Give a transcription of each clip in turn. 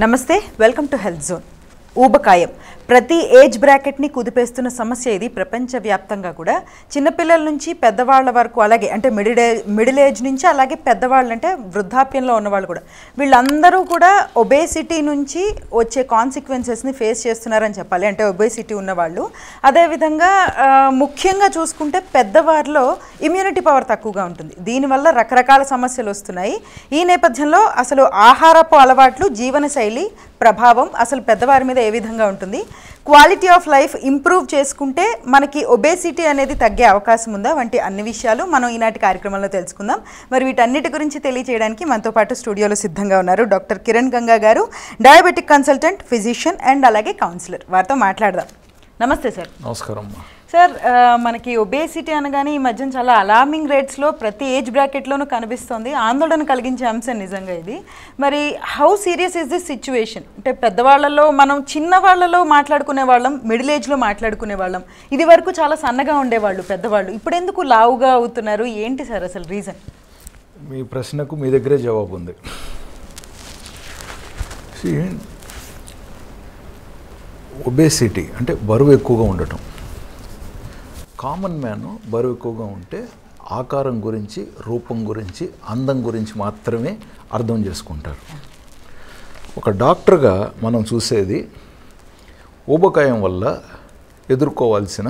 నమస్తే welcome to health zone. ఊబకాయం ప్రతి ఏజ్ బ్రాకెట్ని కుదిపేస్తున్న సమస్య ఇది. ప్రపంచవ్యాప్తంగా కూడా చిన్నపిల్లల నుంచి పెద్దవాళ్ళ వరకు, అలాగే అంటే మిడిల్ ఏజ్ నుంచి అలాగే పెద్దవాళ్ళు అంటే వృద్ధాప్యంలో ఉన్నవాళ్ళు కూడా, వీళ్ళందరూ కూడా ఒబేసిటీ నుంచి వచ్చే కాన్సిక్వెన్సెస్ని ఫేస్ చేస్తున్నారని చెప్పాలి. అంటే ఒబేసిటీ ఉన్నవాళ్ళు. అదేవిధంగా ముఖ్యంగా చూసుకుంటే పెద్దవారిలో ఇమ్యూనిటీ పవర్ తక్కువగా ఉంటుంది. దీనివల్ల రకరకాల సమస్యలు వస్తున్నాయి. ఈ నేపథ్యంలో అసలు ఆహారపు అలవాట్లు, జీవనశైలి ప్రభావం అసలు పెద్దవారి మీద ఏ విధంగా ఉంటుంది, క్వాలిటీ ఆఫ్ లైఫ్ ఇంప్రూవ్ చేసుకుంటే మనకి ఒబేసిటీ అనేది తగ్గే అవకాశం ఉందా వంటి అన్ని విషయాలు మనం ఈనాటి కార్యక్రమంలో తెలుసుకుందాం. మరి వీటన్నిటి గురించి తెలియజేయడానికి మనతో పాటు స్టూడియోలో సిద్ధంగా ఉన్నారు డాక్టర్ కిరణ్ గంగా గారు, డయాబెటిక్ కన్సల్టెంట్, ఫిజిషియన్ అండ్ అలాగే కౌన్సిలర్. వారితో మాట్లాడదాం. నమస్తే సార్. నమస్కారం సార్. మనకి ఒబేసిటీ అనగానే ఈ మధ్యన చాలా అలార్మింగ్ రేట్స్లో ప్రతి ఏజ్ బ్రాకెట్లోనూ కనిపిస్తుంది. ఆందోళన కలిగించే అంశం నిజంగా ఇది. మరి how serious is this situation? అంటే పెద్దవాళ్ళలో మనం చిన్నవాళ్ళలో మాట్లాడుకునే వాళ్ళం, మిడిల్ ఏజ్లో మాట్లాడుకునే వాళ్ళం. ఇది వరకు చాలా సన్నగా ఉండేవాళ్ళు పెద్దవాళ్ళు, ఇప్పుడు ఎందుకు లావుగా అవుతున్నారు? ఏంటి సార్ అసలు రీజన్? మీ ప్రశ్నకు మీ దగ్గరే జవాబు ఉంది. ఒబేసిటీ అంటే బరువు ఎక్కువగా ఉండటం. కామన్ మ్యాన్ బరువు ఎక్కువగా ఉంటే ఆకారం గురించి, రూపం గురించి, అందం గురించి మాత్రమే అర్థం చేసుకుంటారు. ఒక డాక్టర్గా మనం చూసేది ఊబకాయం వల్ల ఎదుర్కోవాల్సిన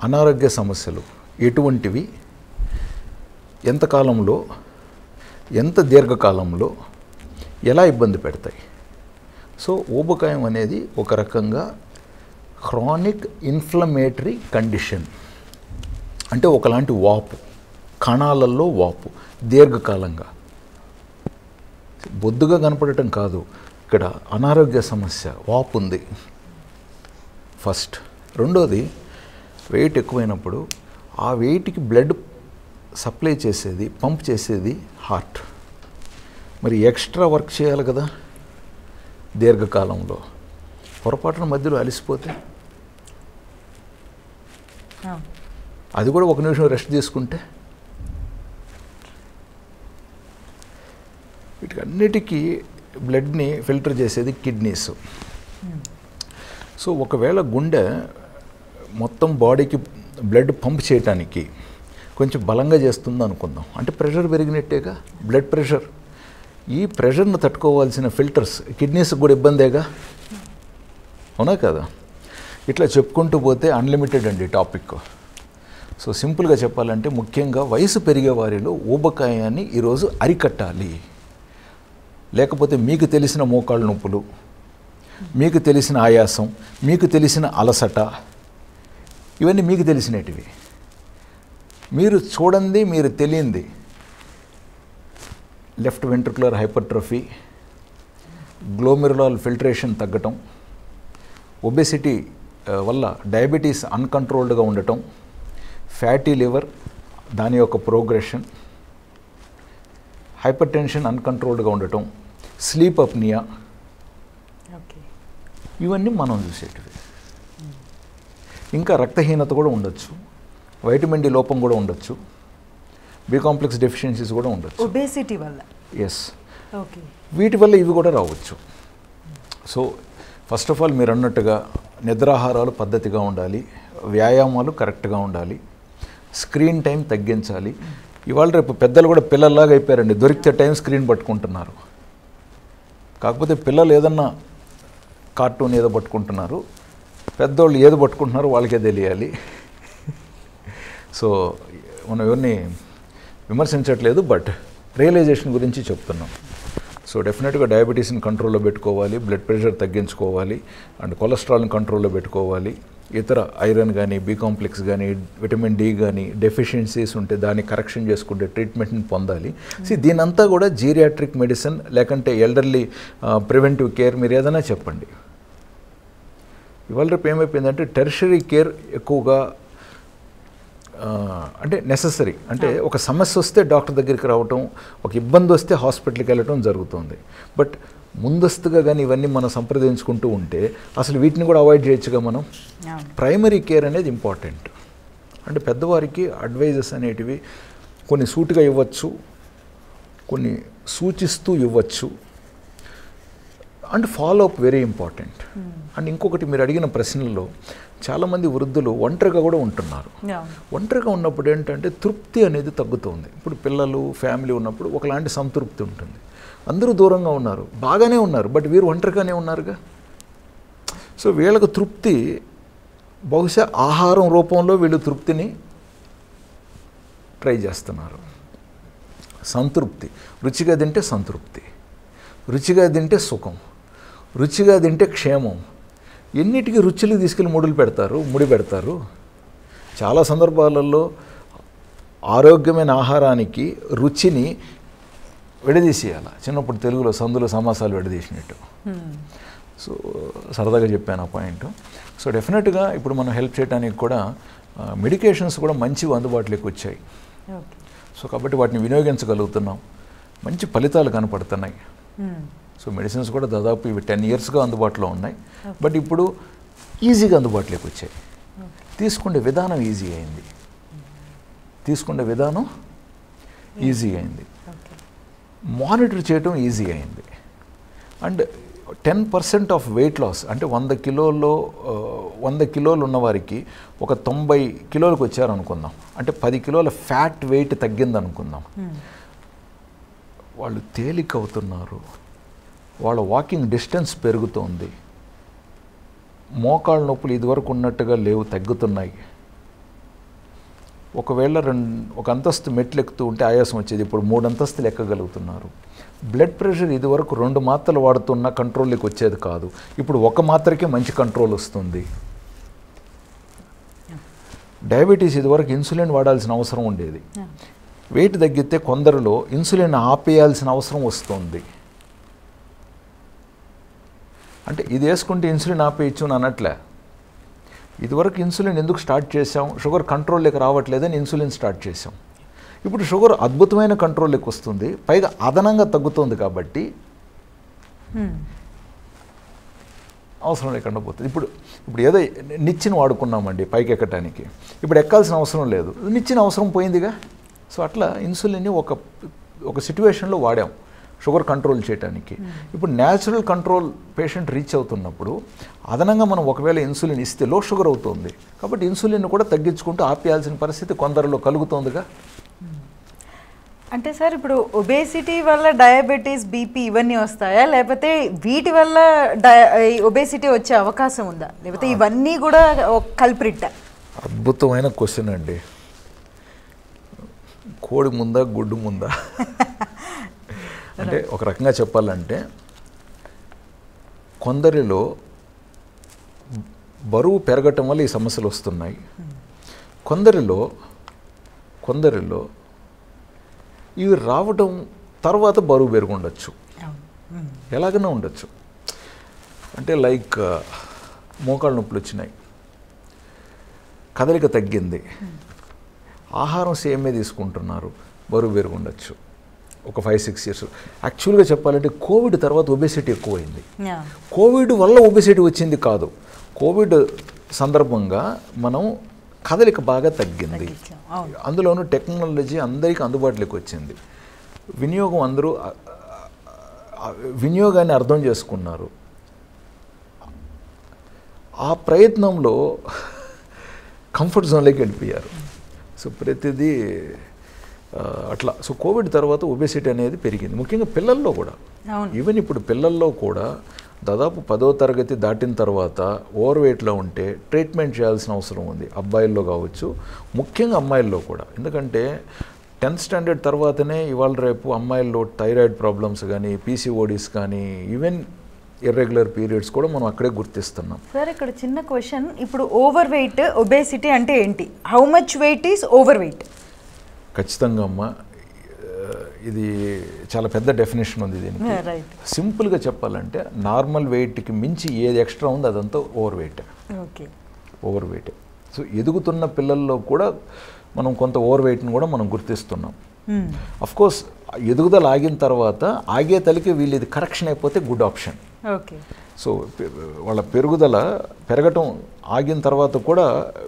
అనారోగ్య సమస్యలు ఎటువంటివి, ఎంతకాలంలో, ఎంత దీర్ఘకాలంలో ఎలా ఇబ్బంది పెడతాయి. సో ఊబకాయం అనేది ఒక రకంగా క్రానిక్ ఇన్ఫ్లమేటరీ కండిషన్. అంటే ఒకలాంటి వాపు, కణాలలో వాపు, దీర్ఘకాలంగా బొద్దుగా కనపడటం కాదు, ఇక్కడ అనారోగ్య సమస్య, వాపు ఉంది ఫస్ట్. రెండోది, వెయిట్ ఎక్కువైనప్పుడు ఆ వెయిట్కి బ్లడ్ సప్లై చేసేది, పంప్ చేసేది హార్ట్. మరి ఎక్స్ట్రా వర్క్ చేయాలి కదా దీర్ఘకాలంలో. పొరపాటున మధ్యలో అలసిపోతే, అది కూడా ఒక నిమిషం రెస్ట్ తీసుకుంటే, వీటికన్నిటికీ బ్లడ్ని ఫిల్టర్ చేసేది కిడ్నీస్. సో ఒకవేళ గుండె మొత్తం బాడీకి బ్లడ్ పంప్ చేయడానికి కొంచెం బలంగా చేస్తుంది అనుకుందాం, అంటే ప్రెషర్ పెరిగినట్టేగా, బ్లడ్ ప్రెషర్. ఈ ప్రెషర్ను తట్టుకోవాల్సిన ఫిల్టర్స్ కిడ్నీస్కి కూడా ఇబ్బందేగా, అవునా కదా? ఇట్లా చెప్పుకుంటూ పోతే అన్లిమిటెడ్ అండి టాపిక్. సో సింపుల్గా చెప్పాలంటే ముఖ్యంగా వయసు పెరిగే వారిలో ఊబకాయాన్ని ఈరోజు అరికట్టాలి. లేకపోతే మీకు తెలిసిన మోకాళ్ళ నొప్పులు, మీకు తెలిసిన ఆయాసం, మీకు తెలిసిన అలసట, ఇవన్నీ మీకు తెలిసినటివి. మీరు చూడండి, మీరు తెలియంది left ventricular hypertrophy, glomerular filtration తగ్గటం, ఒబేసిటీ వల్ల డయాబెటీస్ అన్కంట్రోల్డ్గా ఉండటం, ఫ్యాటీ లివర్ దాని యొక్క ప్రోగ్రెషన్, హైపర్ టెన్షన్ అన్కంట్రోల్డ్గా ఉండటం, స్లీప్ అప్నియా, ఇవన్నీ మనం చూసేటివి. ఇంకా రక్తహీనత కూడా ఉండొచ్చు, వైటమిన్ డి లోపం కూడా ఉండొచ్చు, బి కాంప్లెక్స్ డెఫిషియన్సీస్ కూడా ఉండొచ్చు ఒబేసిటీ వల్ల. ఎస్, వీటి వల్ల ఇవి కూడా రావచ్చు. సో ఫస్ట్ ఆఫ్ ఆల్ మీరు అన్నట్టుగా నిద్రాహారాలు పద్ధతిగా ఉండాలి, వ్యాయామాలు కరెక్ట్గా ఉండాలి, స్క్రీన్ టైం తగ్గించాలి. ఇవాళ రేపు పెద్దలు కూడా పిల్లల్లాగా అయిపోయారండి, దొరికితే టైం స్క్రీన్ పట్టుకుంటున్నారు. కాకపోతే పిల్లలు ఏదన్నా కార్టూన్ ఏదో పట్టుకుంటున్నారు, పెద్దోళ్ళు ఏదో పట్టుకుంటున్నారో వాళ్ళకే తెలియాలి. సో మనం ఎవరిని విమర్శించట్లేదు, బట్ రియలైజేషన్ గురించి చెప్తున్నాం. సో డెఫినెట్గా డయాబెటీస్ని కంట్రోల్లో పెట్టుకోవాలి, బ్లడ్ ప్రెషర్ తగ్గించుకోవాలి, అండ్ కొలెస్ట్రాల్ని కంట్రోల్లో పెట్టుకోవాలి. ఇతర ఐరన్ కానీ, బి కాంప్లెక్స్ కానీ, విటమిన్ డి కానీ డెఫిషియన్సీస్ ఉంటే దాన్ని కరెక్షన్ చేసుకుంటే ట్రీట్మెంట్ని పొందాలి. దీనంతా కూడా జీరియాట్రిక్ మెడిసిన్ లేకంటే ఎల్డర్లీ ప్రివెంటివ్ కేర్, మీరు ఏదైనా చెప్పండి. ఇవాళ రేపు ఏమైపోయిందంటే టెర్షరీ కేర్ ఎక్కువగా, అంటే నెససరీ, అంటే ఒక సమస్య వస్తే డాక్టర్ దగ్గరికి రావటం, ఒక ఇబ్బంది వస్తే హాస్పిటల్కి వెళ్ళటం జరుగుతుంది. బట్ ముందస్తుగా కానీ ఇవన్నీ మనం సంప్రదించుకుంటూ ఉంటే అసలు వీటిని కూడా అవాయిడ్ చేయొచ్చుగా మనం. ప్రైమరీ కేర్ అనేది ఇంపార్టెంట్. అంటే పెద్దవారికి అడ్వైజెస్ అనేటివి కొన్ని సూటిగా ఇవ్వచ్చు, కొన్ని సూచిస్తూ ఇవ్వచ్చు. And follow up very important. And ఇంకొకటి మీరు అడిగిన ప్రశ్నల్లో చాలామంది వృద్ధులు ఒంటరిగా కూడా ఉంటున్నారు. ఒంటరిగా ఉన్నప్పుడు ఏంటంటే తృప్తి అనేది తగ్గుతుంది. ఇప్పుడు పిల్లలు ఫ్యామిలీ ఉన్నప్పుడు ఒకలాంటి సంతృప్తి ఉంటుంది. అందరూ దూరంగా ఉన్నారు, బాగానే ఉన్నారు, బట్ వీరు ఒంటరిగానే ఉన్నారుగా. సో వీళ్ళకు తృప్తి బహుశా ఆహారం రూపంలో వీళ్ళు తృప్తిని ట్రై చేస్తున్నారు. సంతృప్తి, రుచిగా తింటే సంతృప్తి, రుచిగా తింటే సుఖం, రుచిగా తింటే క్షేమం. ఎన్నిటికీ రుచులు తీసుకెళ్ళి ముడి పెడతారు. చాలా సందర్భాలలో ఆరోగ్యమైన ఆహారానికి రుచిని విడదీసేయాలి. చిన్నప్పుడు తెలుగులో సందులో సమాసాలు విడదీసినట్టు. సో సరదాగా చెప్పాను ఆ పాయింట్. సో డెఫినెట్గా ఇప్పుడు మనం హెల్ప్ చేయడానికి కూడా మెడికేషన్స్ కూడా మంచివి అందుబాటులోకి వచ్చాయి. సో కాబట్టి వాటిని వినియోగించగలుగుతున్నాం, మంచి ఫలితాలు కనపడుతున్నాయి. సో మెడిసిన్స్ కూడా దాదాపు ఇవి 10 yearsగా అందుబాటులో ఉన్నాయి. బట్ ఇప్పుడు ఈజీగా అందుబాటులోకి వచ్చాయి. తీసుకునే విధానం ఈజీ అయింది, మానిటర్ చేయటం ఈజీ అయింది. అండ్ 10% ఆఫ్ వెయిట్ లాస్ అంటే 100 కిలోలు ఉన్నవారికి ఒక 90 కిలోలకు వచ్చారనుకుందాం, అంటే 10 కిలోల ఫ్యాట్ వెయిట్ తగ్గిందనుకుందాం. వాళ్ళు తేలిక అవుతున్నారు, వాళ్ళ వాకింగ్ డిస్టెన్స్ పెరుగుతోంది, మోకాళ్ళ నొప్పులు ఇదివరకు ఉన్నట్టుగా లేవు, తగ్గుతున్నాయి. ఒకవేళ ఒక అంతస్తు మెట్లు ఎక్కుతూ ఉంటే ఆయాసం వచ్చేది, ఇప్పుడు 3 అంతస్తులు ఎక్కగలుగుతున్నారు. బ్లడ్ ప్రెషర్ ఇదివరకు 2 మాత్రలు వాడుతున్న కంట్రోల్లోకి వచ్చేది కాదు, ఇప్పుడు 1 మాత్రకే మంచి కంట్రోల్ వస్తుంది. డయాబెటీస్ ఇదివరకు ఇన్సులిన్ వాడాల్సిన అవసరం ఉండేది, వెయిట్ తగ్గితే కొందరిలో ఇన్సులిన్ ఆపేయాల్సిన అవసరం వస్తుంది. అంటే ఇది వేసుకుంటే ఇన్సులిన్ ఆపేయచ్చు అని అనట్లే. ఇదివరకు ఇన్సులిన్ ఎందుకు స్టార్ట్ చేసాం, షుగర్ కంట్రోల్లోకి రావట్లేదని ఇన్సులిన్ స్టార్ట్ చేసాం. ఇప్పుడు షుగర్ అద్భుతమైన కంట్రోల్లోకి వస్తుంది, పైగా అదనంగా తగ్గుతుంది. కాబట్టి అవసరం లేకుండా పోతుంది. ఇప్పుడు ఏదో నిచ్చెన వాడుకున్నామండి పైకి ఎక్కడానికి, ఇప్పుడు ఎక్కాల్సిన అవసరం లేదు, నిచ్చెన అవసరం పోయిందిగా. సో అట్లా ఇన్సులిన్ని ఒక సిట్యువేషన్లో వాడాం షుగర్ కంట్రోల్ చేయడానికి. ఇప్పుడు న్యాచురల్ కంట్రోల్ పేషెంట్ రీచ్ అవుతున్నప్పుడు అదనంగా మనం ఒకవేళ ఇన్సులిన్ ఇస్తే లో షుగర్ అవుతుంది, కాబట్టి ఇన్సులిన్ కూడా తగ్గించుకుంటూ ఆపేయాల్సిన పరిస్థితి కొందరిలో కలుగుతోందిగా. అంటే సార్ ఇప్పుడు ఒబేసిటీ వల్ల డయాబెటీస్, బీపీ ఇవన్నీ వస్తాయా, లేకపోతే వీటి వల్ల ఒబేసిటీ వచ్చే అవకాశం ఉందా, లేకపోతే ఇవన్నీ కూడా కల్ప్రిట్? అద్భుతమైన క్వశ్చన్ అండి. కోడి ముందా గుడ్డు ముందా అంటే ఒక రకంగా చెప్పాలంటే కొందరిలో బరువు పెరగటం వల్ల ఈ సమస్యలు వస్తున్నాయి, కొందరిలో ఇవి రావడం తర్వాత బరువు పెరుగుండొచ్చు, ఎలాగైనా ఉండొచ్చు. అంటే లైక్ మోకాళ్ళ నొప్పులు వచ్చినాయి, కదలిక తగ్గింది, ఆహారం సేమే తీసుకుంటున్నారు, బరువు పెరుగుండొచ్చు ఒక 5-6 years. యాక్చువల్గా చెప్పాలంటే కోవిడ్ తర్వాత ఒబేసిటీ ఎక్కువైంది. కోవిడ్ వల్ల ఒబేసిటీ వచ్చింది కాదు, కోవిడ్ సందర్భంగా మనం కదలిక బాగా తగ్గింది, అందులోనూ టెక్నాలజీ అందరికీ అందుబాటులోకి వచ్చింది, అందరూ వినియోగాన్ని అర్థం చేసుకున్నారు. ఆ ప్రయత్నంలో కంఫర్ట్ జోన్లోకి వెళ్ళిపోయారు. సో ప్రతిదీ అట్లా. సో కోవిడ్ తర్వాత ఒబేసిటీ అనేది పెరిగింది, ముఖ్యంగా పిల్లల్లో కూడా. ఈవెన్ ఇప్పుడు పిల్లల్లో కూడా దాదాపు 10వ తరగతి దాటిన తర్వాత ఓవర్ వెయిట్లో ఉంటే ట్రీట్మెంట్ చేయాల్సిన అవసరం ఉంది, అబ్బాయిల్లో కావచ్చు, ముఖ్యంగా అమ్మాయిల్లో కూడా. ఎందుకంటే 10th standard తర్వాతనే ఇవాళ రేపు అమ్మాయిల్లో థైరాయిడ్ ప్రాబ్లమ్స్ కానీ, పీసీఓడీస్ కానీ, ఈవెన్ ఇర్రెగ్యులర్ పీరియడ్స్ కూడా మనం అక్కడే గుర్తిస్తున్నాం. సార్ ఇక్కడ చిన్న క్వశ్చన్, ఇప్పుడు ఓవర్ వెయిట్ ఒబేసిటీ అంటే ఏంటి? How much weight is over weight? ఖచ్చితంగా అమ్మ, ఇది చాలా పెద్ద డెఫినేషన్ ఉంది దీనికి. సింపుల్గా చెప్పాలంటే నార్మల్ వెయిట్కి మించి ఏది ఎక్స్ట్రా ఉందో అదంతా ఓవర్ వెయిట్. సో ఎదుగుతున్న పిల్లల్లో కూడా మనం కొంత ఓవర్ వెయిట్ని కూడా మనం గుర్తిస్తున్నాం. అఫ్కోర్స్ ఎదుగుదల ఆగిన తర్వాత ఆగే తలకి వీళ్ళు ఇది కరెక్షన్ అయిపోతే గుడ్ ఆప్షన్. సో వాళ్ళ పెరగటం ఆగిన తర్వాత కూడా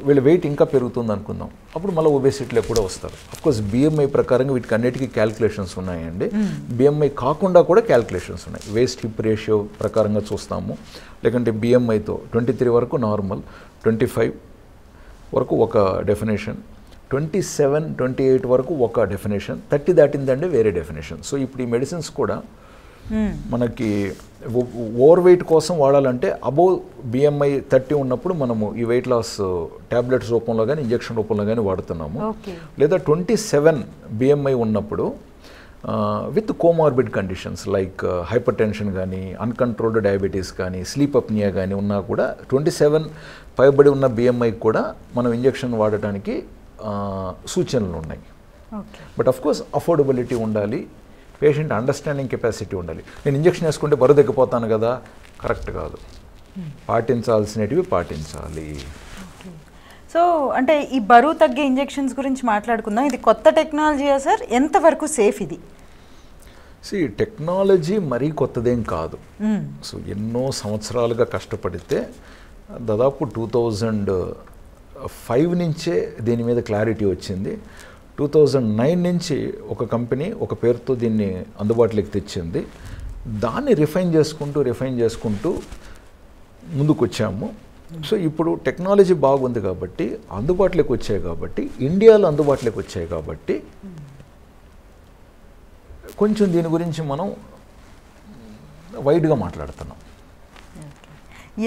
వీళ్ళ వెయిట్ ఇంకా పెరుగుతుంది అనుకుందాం, అప్పుడు మళ్ళీ ఒబేసిటీలో కూడా వస్తారు. అఫ్కోర్స్ BMI ప్రకారంగా వీటికి అన్నిటికీ క్యాల్కులేషన్స్ ఉన్నాయండి. BMI కాకుండా కూడా క్యాల్కులేషన్స్ ఉన్నాయి. వేస్ట్ హిప్ రేషియో ప్రకారంగా చూస్తాము, లేకంటే BMIతో 23 వరకు నార్మల్, 25 వరకు ఒక డెఫినేషన్, 27, 28 వరకు ఒక డెఫినేషన్, 30 దాటిందంటే వేరే డెఫినేషన్. సో ఇప్పుడు ఈ మెడిసిన్స్ కూడా మనకి ఓవర్ వెయిట్ కోసం వాడాలంటే అబోవ్ BMI 30 ఉన్నప్పుడు మనము ఈ వెయిట్ లాస్ ట్యాబ్లెట్స్ రూపంలో కానీ ఇంజెక్షన్ రూపంలో కానీ వాడుతున్నాము. లేదా 27 BMI ఉన్నప్పుడు with comorbid conditions like hyper tension కానీ, అన్కంట్రోల్డ్ డయాబెటీస్ కానీ, స్లీప్ అప్నియా కానీ ఉన్నా కూడా 27 పైబడి ఉన్న BMI కూడా మనం ఇంజెక్షన్ వాడటానికి సూచనలు ఉన్నాయి. బట్ అఫ్ కోర్స్ అఫోర్డబిలిటీ ఉండాలి, పేషెంట్ అండర్స్టాండింగ్ కెపాసిటీ ఉండాలి. నేను ఇంజెక్షన్ వేసుకుంటే బరువు తగ్గిపోతాను కదా, కరెక్ట్ కాదు. పాటించాల్సినవి పాటించాలి. సో అంటే ఈ బరువు తగ్గే ఇంజెక్షన్స్ గురించి మాట్లాడుకుందాం. ఇది కొత్త టెక్నాలజీయా సార్? ఎంతవరకు సేఫ్ ఇది? టెక్నాలజీ మరీ కొత్తదేం కాదు. సో ఎన్నో సంవత్సరాలుగా కష్టపడితే దాదాపు 2005 నుంచే దీని మీద క్లారిటీ వచ్చింది. 2009 నుంచి ఒక కంపెనీ ఒక పేరుతో దీన్ని అందుబాటులోకి తెచ్చింది. దాన్ని రిఫైన్ చేసుకుంటూ ముందుకు వచ్చాము. సో ఇప్పుడు టెక్నాలజీ బాగుంది కాబట్టి, అందుబాటులోకి వచ్చాయి కాబట్టి, ఇండియాలో అందుబాటులోకి వచ్చాయి కాబట్టి కొంచెం దీని గురించి మనం వైడ్గా మాట్లాడుతున్నాం.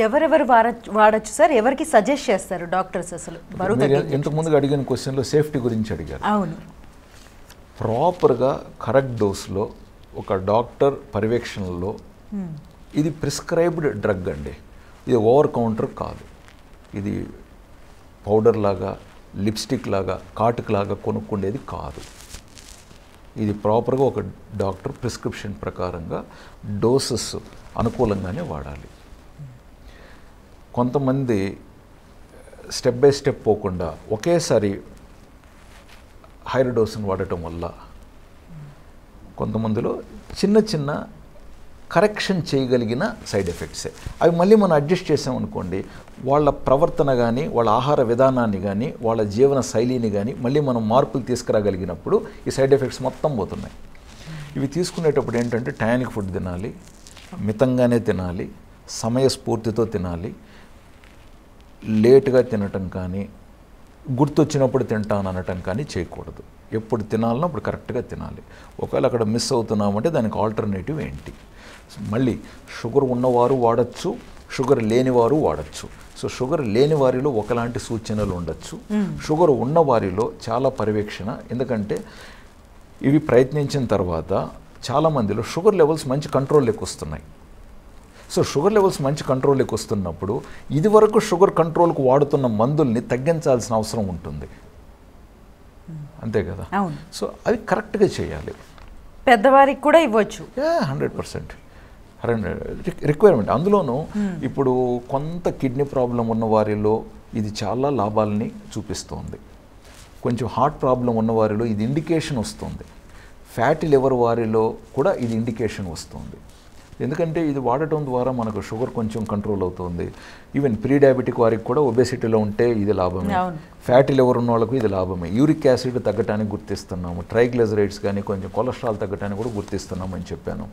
ఎవరెవరు వాడచ్చు సార్? ఎవరికి సజెస్ట్ చేస్తారు డాక్టర్స్? అసలు ఇంతకుముందు అడిగిన క్వశ్చన్లో సేఫ్టీ గురించి అడిగారు. అవును. ప్రాపర్గా కరెక్ట్ డోస్లో ఒక డాక్టర్ పర్యవేక్షణలో ఇది ప్రిస్క్రైబ్డ్ డ్రగ్ అండి. ఇది ఓవర్ కౌంటర్ కాదు. ఇది పౌడర్ లాగా, లిప్స్టిక్ లాగా, కాటుకు లాగా కొనుక్కుండేది కాదు. ఇది ప్రాపర్గా ఒక డాక్టర్ ప్రిస్క్రిప్షన్ ప్రకారంగా డోసెస్ అనుకూలంగానే వాడాలి. కొంతమంది స్టెప్ బై స్టెప్ పోకుండా ఒకేసారి హైర్ డోసును వాడటం వల్ల కొంతమందిలో చిన్న కరెక్షన్ చేయగలిగిన సైడ్ ఎఫెక్ట్సే. అవి మళ్ళీ మనం అడ్జస్ట్ చేసామనుకోండి, వాళ్ళ ప్రవర్తన కానీ, వాళ్ళ ఆహార విధానాన్ని కానీ, వాళ్ళ జీవన శైలిని కానీ మళ్ళీ మనం మార్పులు తీసుకురాగలిగినప్పుడు ఈ సైడ్ ఎఫెక్ట్స్ మొత్తం పోతున్నాయి. ఇవి తీసుకునేటప్పుడు ఏంటంటే టయానికి ఫుడ్ తినాలి, మితంగానే తినాలి, సమయస్ఫూర్తితో తినాలి, లేటుగా తినటం కానీ, గుర్తొచ్చినప్పుడు తింటాను అనటం కానీ చేయకూడదు. ఎప్పుడు తినాలనో అప్పుడు కరెక్ట్గా తినాలి. ఒకవేళ అక్కడ మిస్ అవుతున్నామంటే దానికి ఆల్టర్నేటివ్ ఏంటి? మళ్ళీ షుగర్ ఉన్నవారు వాడచ్చు, షుగర్ లేనివారు వాడచ్చు. సో షుగర్ లేని వారిలో ఒకలాంటి సూచనలు ఉండొచ్చు, షుగర్ ఉన్న వారిలో చాలా పర్యవేక్షణ. ఎందుకంటే ఇవి ప్రయత్నించిన తర్వాత చాలామందిలో షుగర్ లెవెల్స్ మంచి కంట్రోల్లోకి వస్తున్నాయి. సో షుగర్ లెవెల్స్ మంచి కంట్రోల్లోకి వస్తున్నప్పుడు ఇదివరకు షుగర్ కంట్రోల్కి వాడుతున్న మందుల్ని తగ్గించాల్సిన అవసరం ఉంటుంది. అంతే కదా? సో అవి కరెక్ట్గా చేయాలి. పెద్దవారికి కూడా ఇవ్వచ్చు. 100% రిక్వైర్మెంట్. అందులోనూ ఇప్పుడు కొంత కిడ్నీ ప్రాబ్లం ఉన్న వారిలో ఇది చాలా లాభాలని చూపిస్తుంది. కొంచెం హార్ట్ ప్రాబ్లం ఉన్న వారిలో ఇది ఇండికేషన్ వస్తుంది. ఫ్యాటీ లివర్ వారిలో కూడా ఇది ఇండికేషన్ వస్తుంది. ఎందుకంటే ఇది వాడటం ద్వారా మనకు షుగర్ కొంచెం కంట్రోల్ అవుతుంది. ఈవెన్ ప్రీ డయాబెటిక్ వారికి కూడా ఒబేసిటీలో ఉంటే ఇది లాభమే, ఫ్యాటీ లివర్ ఉన్న వాళ్ళకు ఇది లాభమే. యూరిక్ యాసిడ్ తగ్గటానికి గుర్తిస్తున్నాము, ట్రైగ్లిజరైడ్స్ కానీ కొంచెం కొలెస్ట్రాల్ తగ్గటానికి కూడా గుర్తిస్తున్నాము అని చెప్పాను.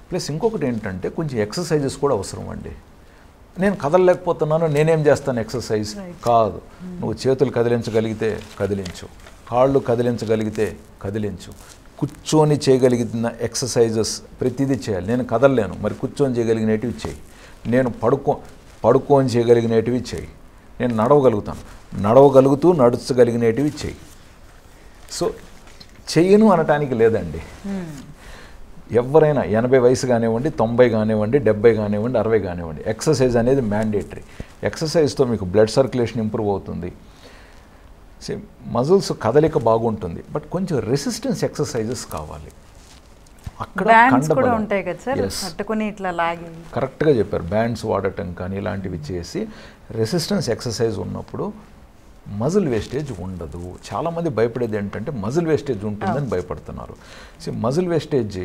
ప్లస్ ఇంకొకటి ఏంటంటే కొంచెం ఎక్సర్సైజెస్ కూడా అవసరం అండి. నేను కదలలేకపోతున్నాను, నేనేం చేస్తాను ఎక్సర్సైజ్ కాదు. నువ్వు చేతులు కదిలించగలిగితే కదిలించు, కాళ్ళు కదిలించగలిగితే కదిలించు, కూర్చొని చేయగలిగిన ఎక్సర్సైజెస్ ప్రతిదీ చేయాలి. నేను కదలలేను, మరి కూర్చొని చేయగలిగినవి చేయి. నేను పడుకొని చేయగలిగినవి చేయి. నేను నడవగలుగుతూ నడుచగలిగినవి చేయి. సో చెయ్యను అనటానికి లేదండి. ఎవరైనా 80 వయసు కానివ్వండి, 90 కానివ్వండి, 70 కానివ్వండి, 60 కానివ్వండి, ఎక్సర్సైజ్ అనేది మ్యాండేటరీ. ఎక్సర్సైజ్తో మీకు బ్లడ్ సర్క్యులేషన్ ఇంప్రూవ్ అవుతుంది, మజిల్స్ కదలిక బాగుంటుంది. బట్ కొంచెం రెసిస్టెన్స్ ఎక్సర్సైజెస్ కావాలి. అక్కడ కరెక్ట్గా చెప్పారు. బ్యాండ్స్ వాడటం కానీ ఇలాంటివి చేసి రెసిస్టెన్స్ ఎక్సర్సైజ్ ఉన్నప్పుడు మజిల్ వేస్టేజ్ ఉండదు. చాలామంది భయపడేది ఏంటంటే మజిల్ వేస్టేజ్ ఉంటుందని భయపడుతున్నారు. సో మజిల్ వేస్టేజ్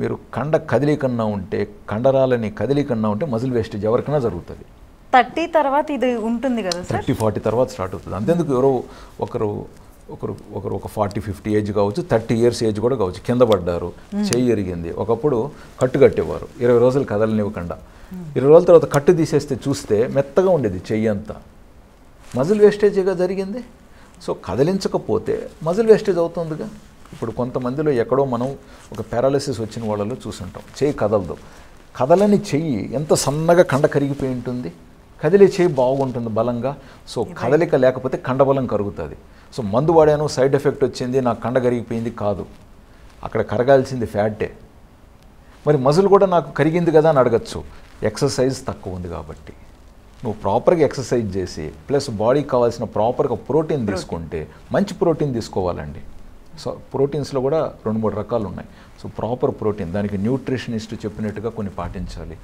మీరు కండ కదిలీకన్నా ఉంటే, కండరాలని కదిలీకన్నా ఉంటే మజిల్ వేస్టేజ్ ఎవరికైనా జరుగుతుంది. 30 తర్వాత ఇది ఉంటుంది కదా సార్? 30-40 తర్వాత స్టార్ట్ అవుతుంది. అంతేందుకు ఎవరో ఒకరు ఒక 40-50 ఏజ్ కావచ్చు, 30 years ఏజ్ కూడా కావచ్చు, కింద పడ్డారు, చెయ్యి ఎరిగింది. ఒకప్పుడు కట్టు కట్టేవారు 20 రోజులు కదలనివ్వకుండా. 20 రోజుల తర్వాత కట్టు తీసేస్తే చూస్తే మెత్తగా ఉండేది చెయ్యి అంతా. మజిల్ వేస్టేజ్గా జరిగింది. సో కదిలించకపోతే మజిల్ వేస్టేజ్ అవుతుందిగా. ఇప్పుడు కొంతమందిలో ఎక్కడో మనం ఒక పారాలిసిస్ వచ్చిన వాళ్ళలో చూసుంటాం, చెయ్యి కదలదు. కదలని చెయ్యి ఎంత సన్నగా కండ కరిగిపోయి ఉంటుంది, కదిలే చెయ్యి బాగుంటుంది బలంగా. సో కదలిక లేకపోతే కండబలం కరుగుతుంది. సో మందు వాడాను, సైడ్ ఎఫెక్ట్ వచ్చింది, నాకు కండ కరిగిపోయింది కాదు, అక్కడ కరగాల్సింది ఫ్యాటే. మరి మజిల్ కూడా నాకు కరిగింది కదా అని అడగచ్చు. ఎక్సర్సైజ్ తక్కువ ఉంది కాబట్టి. నువ్వు ప్రాపర్గా ఎక్సర్సైజ్ చేసి ప్లస్ బాడీకి కావాల్సిన ప్రాపర్గా ప్రోటీన్ తీసుకుంటే, మంచి ప్రోటీన్ తీసుకోవాలండి. సో ప్రోటీన్స్లో కూడా 2-3 రకాలు ఉన్నాయి. సో ప్రాపర్ ప్రోటీన్, దానికి న్యూట్రిషనిస్ట్ చెప్పినట్టుగా కొన్ని పాటించాలి.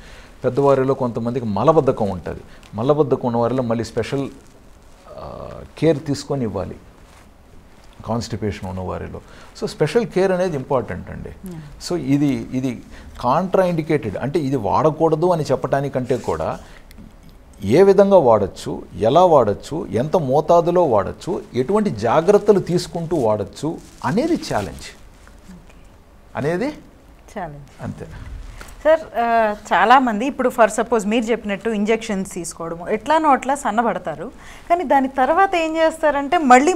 పెద్దవారిలో కొంతమందికి మలబద్ధకం ఉంటుంది. మలబద్ధకం ఉన్న వారిలో మళ్ళీ స్పెషల్ కేర్ తీసుకొని ఇవ్వాలి. కాన్స్టిపేషన్ ఉన్న వారిలో సో స్పెషల్ కేర్ అనేది ఇంపార్టెంట్ అండి. సో ఇది కాంట్రా ఇండికేటెడ్, అంటే ఇది వాడకూడదు అని చెప్పడానికంటే కూడా ఏ విధంగా వాడచ్చు, ఎలా వాడచ్చు, ఎంత మోతాదులో వాడచ్చు, ఎటువంటి జాగ్రత్తలు తీసుకుంటూ వాడచ్చు అనేది ఛాలెంజ్. అంతే సార్. చాలామంది ఇప్పుడు ఫర్ సపోజ్ మీరు చెప్పినట్టు ఇంజెక్షన్స్ తీసుకోవడము ఎట్లానో అట్లా సన్నబడతారు. కానీ దాని తర్వాత ఏం చేస్తారంటే మళ్ళీ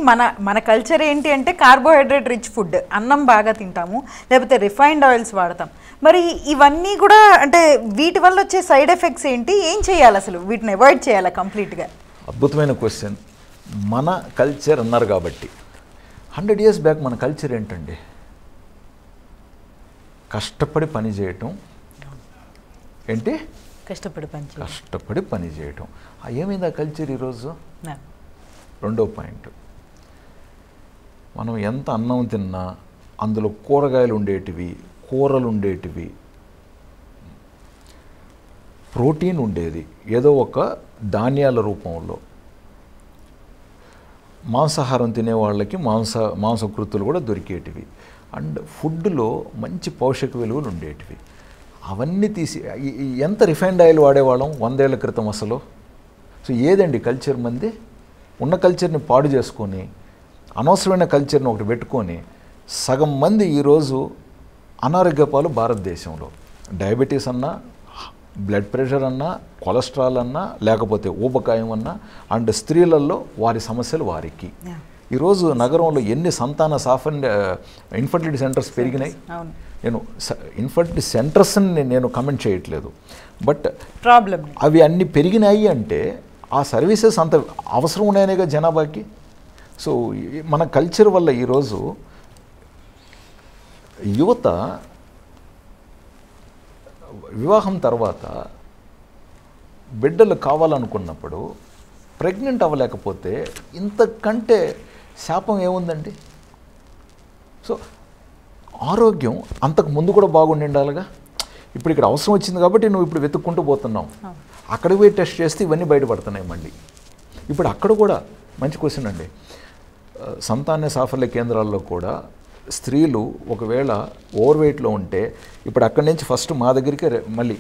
మన కల్చర్ ఏంటి అంటే కార్బోహైడ్రేట్ రిచ్ ఫుడ్, అన్నం బాగా తింటాము, లేకపోతే రిఫైన్డ్ ఆయిల్స్ వాడతాం. మరి ఇవన్నీ కూడా అంటే వీటి వల్ల వచ్చే సైడ్ ఎఫెక్ట్స్ ఏంటి, ఏం చేయాలి అసలు, వీటిని అవాయిడ్ చేయాలా కంప్లీట్గా? అద్భుతమైన క్వశ్చన్. మన కల్చర్ అన్నారు కాబట్టి 100 years బ్యాక్ మన కల్చర్ ఏంటండి? కష్టపడి పని చేయటం. ఏంటి? కష్టపడి పని చేయటం. ఏమైంది ఆ కల్చర్ ఈరోజు? రెండో పాయింట్, మనం ఎంత అన్నం తిన్నా అందులో కూరగాయలు ఉండేటివి, కూరలు ఉండేటివి, ప్రోటీన్ ఉండేది ఏదో ఒక ధాన్యాల రూపంలో. మాంసాహారం తినే వాళ్ళకి మాంసకృతులు కూడా దొరికేటివి. అండ్ ఫుడ్లో మంచి పోషక విలువలు ఉండేటివి. అవన్నీ తీసి ఎంత రిఫైన్డ్ ఆయిల్ వాడేవాళ్ళం 100 ఏళ్ల క్రితం అసలు. సో ఏదండి కల్చర్ మంది? ఉన్న కల్చర్ని పాడు చేసుకొని అనవసరమైన కల్చర్ని ఒకటి పెట్టుకొని సగం మంది ఈరోజు అనారోగ్య పాలు భారతదేశంలో. డయాబెటీస్ అన్నా, బ్లడ్ ప్రెషర్ అన్నా, కొలెస్ట్రాల్ అన్నా, లేకపోతే ఊబకాయం అన్నా, అండ్ స్త్రీలలో వారి సమస్యలు వారికి. ఈరోజు నగరంలో ఎన్ని సంతాన ఇన్ఫర్టిలిటీ సెంటర్స్ పెరిగినాయి. నేను ఇన్ఫర్టిలిటీ సెంటర్స్ని నేను కమెంట్ చేయట్లేదు, బట్ ప్రాబ్లం అవి అన్ని పెరిగినాయి అంటే ఆ సర్వీసెస్ అంత అవసరం ఉన్నాయనేగా జనాభాకి. సో మన కల్చర్ వల్ల ఈరోజు యువత వివాహం తర్వాత బిడ్డలు కావాలనుకున్నప్పుడు ప్రెగ్నెంట్ అవ్వలేకపోతే ఇంతకంటే శాపం ఏముందండి? సో ఆరోగ్యం అంతకు ముందు కూడా బాగుండి ఉండాలిగా. ఇప్పుడు ఇక్కడ అవసరం వచ్చింది కాబట్టి నువ్వు ఇప్పుడు వెతుక్కుంటూ పోతున్నావు. అక్కడికి పోయి టెస్ట్ చేస్తే ఇవన్నీ బయటపడుతున్నాయి మళ్ళీ. ఇప్పుడు అక్కడ కూడా మంచి క్వశ్చన్ అండి. సంతాన సాఫల్య కేంద్రాల్లో కూడా స్త్రీలు ఒకవేళ ఓవర్ వెయిట్లో ఉంటే ఇప్పుడు అక్కడి నుంచి ఫస్ట్ మా దగ్గరికి మళ్ళీ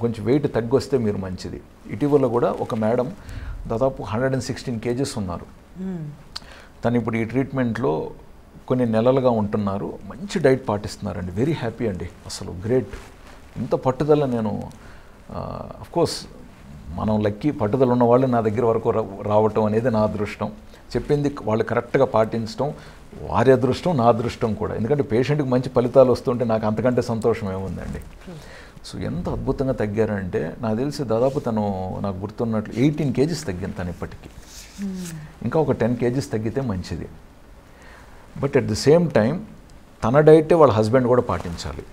కొంచెం వెయిట్ తగ్గొస్తే మీరు మంచిది. ఇటీవల కూడా ఒక మేడం దాదాపు 116 kgs ఉన్నారు. తను ఇప్పుడు ఈ ట్రీట్మెంట్లో కొన్ని నెలలుగా ఉంటున్నారు, మంచి డైట్ పాటిస్తున్నారండి. వెరీ హ్యాపీ అండి, అసలు గ్రేట్. ఇంత పట్టుదల నేను అఫ్కోర్స్ మనం లక్కీ, పట్టుదల ఉన్న వాళ్ళు నా దగ్గర వరకు రావటం అనేది నా అదృష్టం. చెప్పింది వాళ్ళు కరెక్ట్గా పాటించడం వారి అదృష్టం, నా అదృష్టం కూడా. ఎందుకంటే పేషెంట్కి మంచి ఫలితాలు వస్తుంటే నాకు అంతకంటే సంతోషం ఏముందండి. సో ఎంత అద్భుతంగా తగ్గారంటే నాకు తెలిసి దాదాపు తను నాకు గుర్తున్నట్లు 18 kgs తగ్గింది తను ఇప్పటికీ. ఇంకా ఒక 10 kgs తగ్గితే మంచిది. But at the same time తన డైటే వాళ్ళ హస్బెండ్ కూడా పాటించాలి.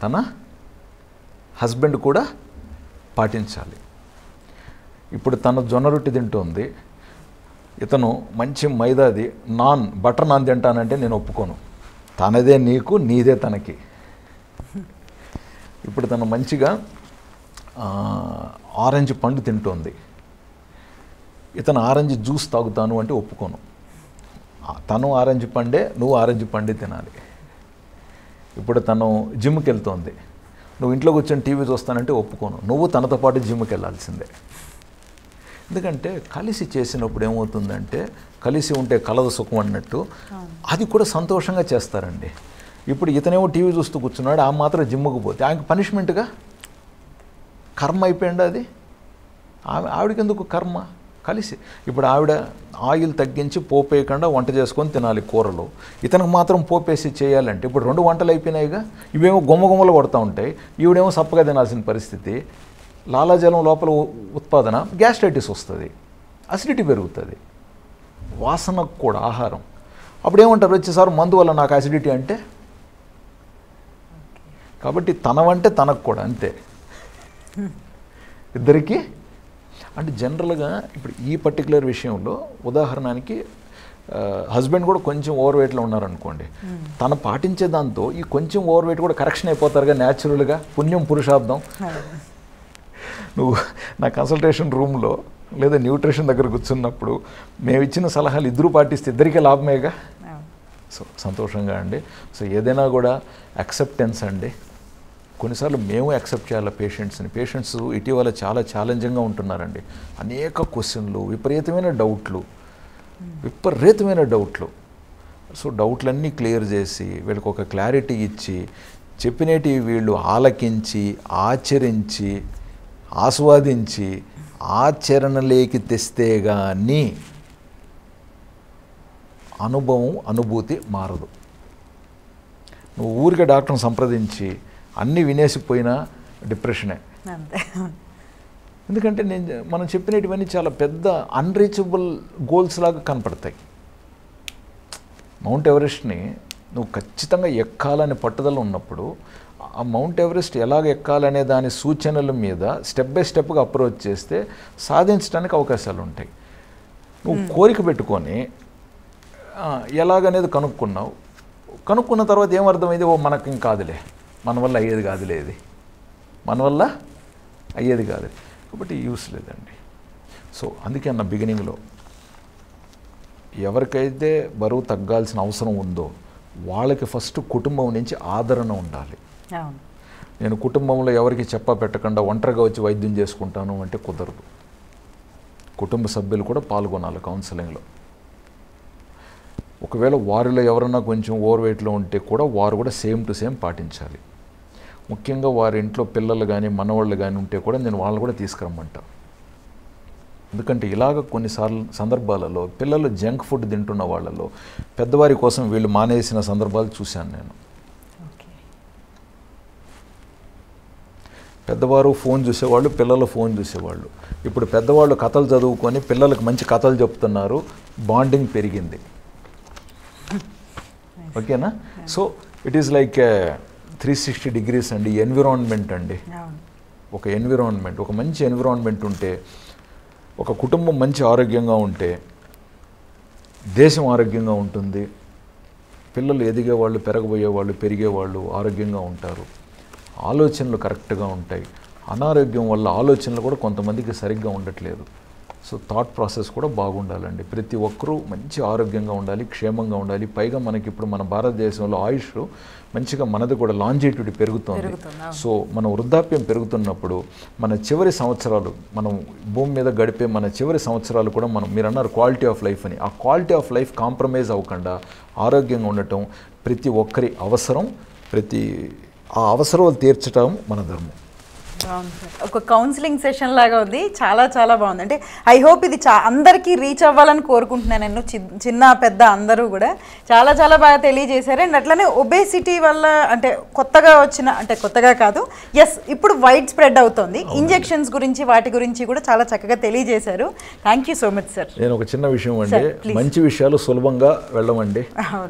తన హస్బెండ్ కూడా పాటించాలి. ఇప్పుడు తన జొన్న రొట్టె తింటుంది, ఇతను మంచి మైదాది బటర్ నాన్ తింటానంటే నేను ఒప్పుకోను. తనదే నీకు, నీదే తనకి. ఇప్పుడు తను మంచిగా ఆరెంజ్ పండు తింటుంది, ఇతను ఆరెంజ్ జ్యూస్ తాగుతాను అంటే ఒప్పుకోను. తను ఆరెంజ్ పండే, నువ్వు ఆరెంజ్ పండే తినాలి. ఇప్పుడు తను జిమ్కి వెళ్తోంది, నువ్వు ఇంట్లో కూర్చొని టీవీ చూస్తానంటే ఒప్పుకోను. నువ్వు తనతో పాటు జిమ్కి వెళ్ళాల్సిందే. ఎందుకంటే కలిసి చేసినప్పుడు ఏమవుతుందంటే, కలిసి ఉంటే కలదు సుఖం అన్నట్టు అది కూడా సంతోషంగా చేస్తారండి. ఇప్పుడు ఇతనేమో టీవీ చూస్తూ కూర్చున్నాడు, ఆ మాత్రం జిమ్కి పోతే ఆయనకు పనిష్మెంట్గా కర్మ అయిపోయింది. అది ఆవిడకి ఎందుకు కర్మ? కలిసి ఇప్పుడు ఆవిడ ఆయిల్ తగ్గించి పోపేయకుండా వంట చేసుకొని తినాలి కూరలు, ఇతనికి మాత్రం పోపేసి చేయాలంటే ఇప్పుడు 2 వంటలు అయిపోయినాయిగా. ఇవేమో గుమ్మగుమ్మలు కొడతా ఉంటాయి, ఈవిడేమో సప్పగా తినాల్సిన పరిస్థితి. లాలాజలం లోపల ఉత్పాదన, గ్యాస్ట్రైటిస్ వస్తుంది, అసిడిటీ పెరుగుతుంది, వాసనకు కూడా ఆహారం. అప్పుడు ఏమంటారు వచ్చేసారి మందు వల్ల నాకు అసిడిటీ అంటే. కాబట్టి తనవంటే తనకు కూడా అంతే, ఇద్దరికీ. అంటే జనరల్గా ఇప్పుడు ఈ పర్టికులర్ విషయంలో ఉదాహరణకి హస్బెండ్ కూడా కొంచెం ఓవర్ వెయిట్లో ఉన్నారనుకోండి, తను పాటించే దాంతో ఈ కొంచెం ఓవర్ వెయిట్ కూడా కరెక్షన్ అయిపోతారుగా న్యాచురల్గా. పుణ్యం పురుషార్థం. నువ్వు నా కన్సల్టేషన్ రూమ్లో లేదా న్యూట్రిషన్ దగ్గర కూర్చున్నప్పుడు మేము ఇచ్చిన సలహాలు ఇద్దరు పాటిస్తే ఇద్దరికీ లాభమేగా. సో సంతోషంగా అండి. సో ఏదైనా కూడా యాక్సెప్టెన్స్ అండి. కొన్నిసార్లు మేము యాక్సెప్ట్ చేయాలి పేషెంట్స్ని. పేషెంట్స్ ఇటీవల చాలా ఛాలెంజింగ్గా ఉంటున్నారండి. అనేక క్వశ్చన్లు, విపరీతమైన డౌట్లు. సో డౌట్లన్నీ క్లియర్ చేసి వీళ్ళకి ఒక క్లారిటీ ఇచ్చి చెప్పినవి వీళ్ళు ఆలకించి ఆచరించి ఆస్వాదించి ఆచరణలోకి తెస్తే కానీ అనుభూతి మారదు. నువ్వు ఊరికే డాక్టర్ని సంప్రదించి అన్నీ వినేసిపోయినా డిప్రెషనే. ఎందుకంటే మనం చెప్పినటువన్నీ చాలా పెద్ద అన్రీచబుల్ గోల్స్ లాగా కనపడతాయి. మౌంట్ ఎవరెస్ట్ని నువ్వు ఖచ్చితంగా ఎక్కాలని పట్టుదల ఉన్నప్పుడు ఆ మౌంట్ ఎవరెస్ట్ ఎలాగ ఎక్కాలనే దాని సూచనల మీద స్టెప్ బై స్టెప్గా అప్రోచ్ చేస్తే సాధించడానికి అవకాశాలు ఉంటాయి. నువ్వు కోరిక పెట్టుకొని ఎలాగనేది కనుక్కున్న తర్వాత ఏమర్థమైంది, ఓ మనకి ఏం కాదులే, మన వల్ల అయ్యేది కాదులే, ఇది మన వల్ల అయ్యేది కాదు, కాబట్టి యూస్ లేదండి. సో అందుకే అన్న బిగినింగ్లో ఎవరికైతే బరువు తగ్గాల్సిన అవసరం ఉందో వాళ్ళకి ఫస్ట్ కుటుంబం నుంచి ఆదరణ ఉండాలి. నేను కుటుంబంలో ఎవరికి పెట్టకుండా ఒంటరిగా వచ్చి వైద్యం చేసుకుంటాను అంటే కుదరదు. కుటుంబ సభ్యులు కూడా పాల్గొనాలి కౌన్సిలింగ్లో. ఒకవేళ వారిలో ఎవరన్నా కొంచెం ఓవర్ వెయిట్లో ఉంటే కూడా వారు కూడా సేమ్ టు సేమ్ పాటించాలి. ముఖ్యంగా వారి ఇంట్లో పిల్లలు కానీ మనవాళ్ళు కానీ ఉంటే కూడా నేను వాళ్ళని కూడా తీసుకురమ్మంటా. ఎందుకంటే ఇలాగ కొన్నిసార్లు సందర్భాలలో పిల్లలు జంక్ ఫుడ్ తింటున్న వాళ్ళలో పెద్దవారి కోసం వీళ్ళు మానేసిన సందర్భాలు చూశాను నేను. పెద్దవారు ఫోన్ చూసేవాళ్ళు, పిల్లలు ఫోన్ చూసేవాళ్ళు. ఇప్పుడు పెద్దవాళ్ళు కథలు చదువుకొని పిల్లలకు మంచి కథలు చెప్తున్నారు, బాండింగ్ పెరిగింది. ఓకేనా? So it is like 360 degrees అండి. ఎన్విరాన్మెంట్ అండి, ఒక ఎన్విరాన్మెంట్, ఒక మంచి ఎన్విరాన్మెంట్ ఉంటే, ఒక కుటుంబం మంచి ఆరోగ్యంగా ఉంటే దేశం ఆరోగ్యంగా ఉంటుంది. పిల్లలు ఎదిగేవాళ్ళు, పెరగబోయేవాళ్ళు, పెరిగేవాళ్ళు ఆరోగ్యంగా ఉంటారు. ఆలోచనలు కరెక్ట్గా ఉంటాయి. అనారోగ్యం వల్ల ఆలోచనలు కూడా కొంతమందికి సరిగ్గా ఉండట్లేదు. సో థాట్ ప్రాసెస్ కూడా బాగుండాలండి. ప్రతి ఒక్కరూ మంచి ఆరోగ్యంగా ఉండాలి, క్షేమంగా ఉండాలి. పైగా మనకి ఇప్పుడు మన భారతదేశంలో ఆయుష్ మంచిగా, మనది కూడా లాంజిటివిటీ పెరుగుతుంది. సో మన వృద్ధాప్యం పెరుగుతున్నప్పుడు మన చివరి సంవత్సరాలు, మనం భూమి మీద గడిపే మన చివరి సంవత్సరాలు కూడా మీరు అన్నారు క్వాలిటీ ఆఫ్ లైఫ్ అని, ఆ క్వాలిటీ ఆఫ్ లైఫ్ కాంప్రమైజ్ అవ్వకుండా ఆరోగ్యంగా ఉండటం ప్రతి ఒక్కరి అవసరం. ఆ అవసరాలు తీర్చడం మన ధర్మం. ఒక కౌన్సిలింగ్ సెషన్ లాగా ఉంది, చాలా చాలా బాగుంది. అంటే ఐ హోప్ ఇది అందరికీ రీచ్ అవ్వాలని కోరుకుంటున్నాను నేను. చిన్న పెద్ద అందరూ కూడా చాలా చాలా బాగా తెలియజేశారు. అండ్ అట్లనే ఒబేసిటీ వల్ల అంటే కొత్తగా వచ్చిన, అంటే కొత్తగా కాదు, ఎస్ ఇప్పుడు వైడ్ స్ప్రెడ్ అవుతుంది, ఇంజెక్షన్స్ గురించి వాటి గురించి కూడా చాలా చక్కగా తెలియజేశారు. Thank you so much sir. నేను ఒక చిన్న విషయం అండి, మంచి విషయాలు సులభంగా వెళ్ళమండి.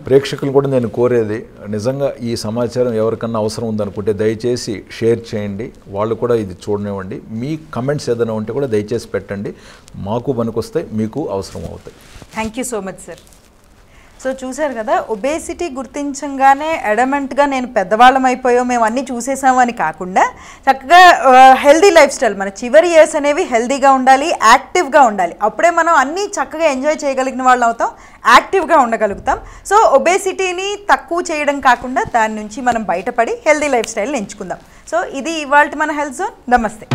ప్రేక్షకులు కూడా నేను కోరేది, నిజంగా ఈ సమాచారం ఎవరికన్నా అవసరం ఉందనుకుంటే దయచేసి షేర్ చేయండి, వాళ్ళు కూడా ఇది చూడనివ్వండి. మీ కమెంట్స్ ఏదైనా ఉంటే కూడా దయచేసి పెట్టండి, మాకు పనికొస్తాయి, మీకు అవసరం అవుతాయి. Thank you so much sir. So చూసారు కదా, ఒబేసిటీ గుర్తించగానే అడమెంట్గా నేను పెద్దవాళ్ళం అయిపోయాం మేము అన్నీ చూసేసాము అని కాకుండా చక్కగా హెల్దీ లైఫ్ స్టైల్, మన చివరి ఇయర్స్ అనేవి హెల్దీగా ఉండాలి, యాక్టివ్గా ఉండాలి. అప్పుడే మనం అన్నీ చక్కగా ఎంజాయ్ చేయగలిగిన వాళ్ళు అవుతాం, యాక్టివ్గా ఉండగలుగుతాం. సో ఒబేసిటీని తక్కువ చేయడం కాకుండా దాని నుంచి మనం బయటపడి హెల్దీ లైఫ్ స్టైల్ని ఎంచుకుందాం. సో ఇది ఇవాళ మన హెల్త్ జోన్. నమస్తే.